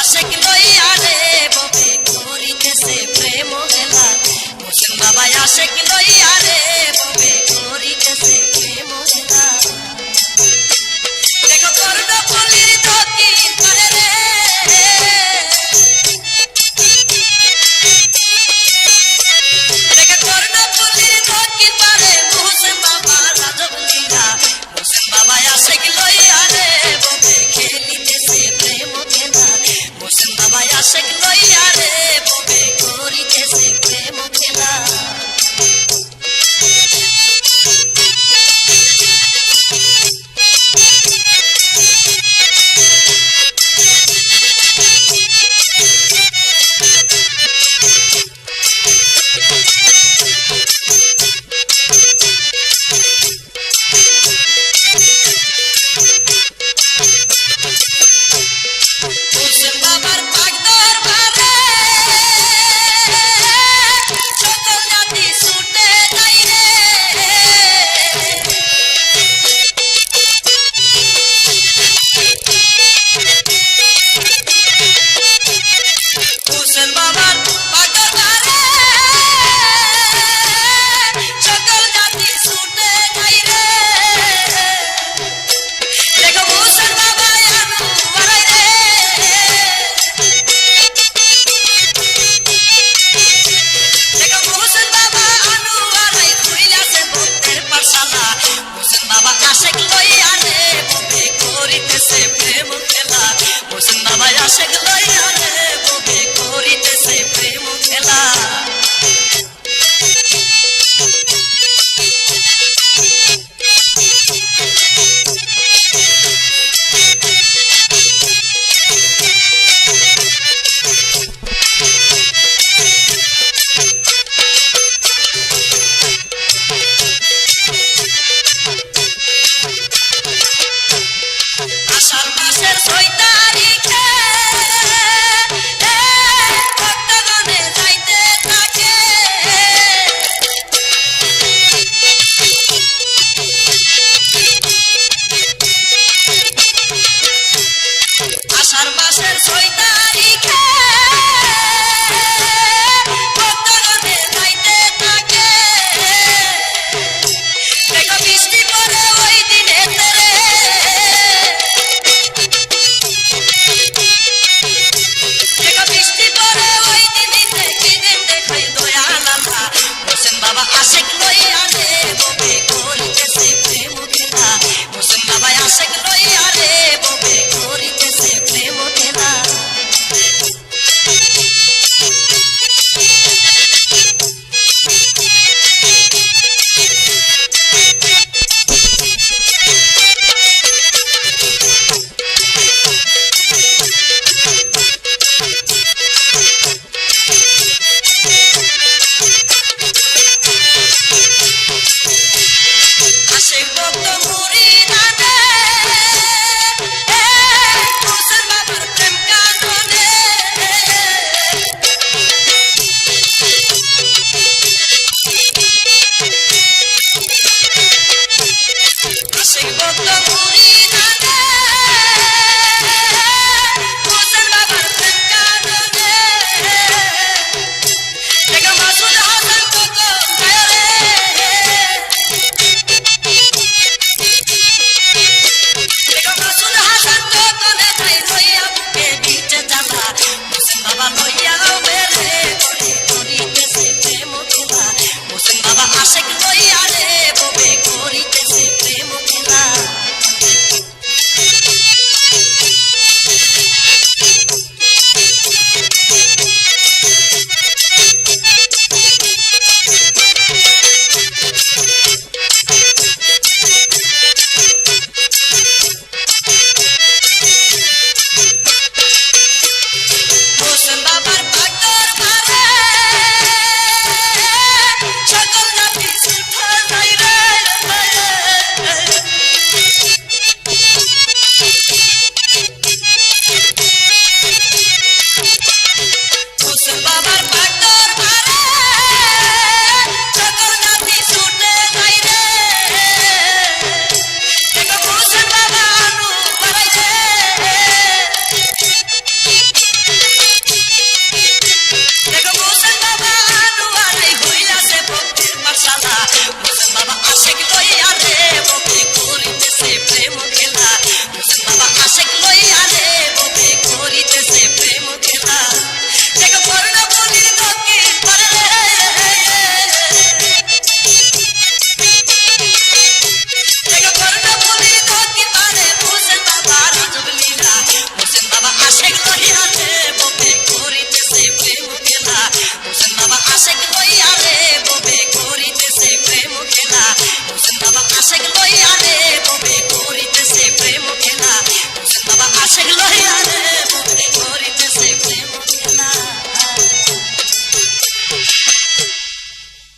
আশেক লইয়া রে ববে করিতেছে প্রেম খেলা হোসেন বাবা আশেক লইয়া রে ববে করিতেছে প্রেম খেলা দেখো কর্ণফুলীর দক্ষিণ পারে রে দেখো কর্ণফুলীর দক্ষিণ পারে হোসেন বাবা রাজব লীলা হোসেন বাবা আশেক লইয়া রে ববে খেলিতেছে প্রেম খেলা হোসেন বাবা আশেক লইয়া রে ববে করিতেছে প্রেম খেলা হোসেন বাবার পাক দরবারে সকল জাতি ছুটে যায় রে হোসেন বাবার পাক দরবারে সকল জাতি ছুটে যায় রে দেখো হোসেন বাবা আনু বাড়াই রে দেখো হোসেন বাবা আনু বাড়াই খুইলাছে ভক্তের পাঠশালা হোসেন বাবা আশেক লইয়া রে ববে করিতেছে প্রেম খেলা হোসেন বাবা আশেক লইয়া রে ববে করিতেছে প্রেম খেলা আষাঢ় মাসের ৬ তারিখে ভক্তগণে যাইতে থাকে আষাঢ় মাসের ৬ তারিখে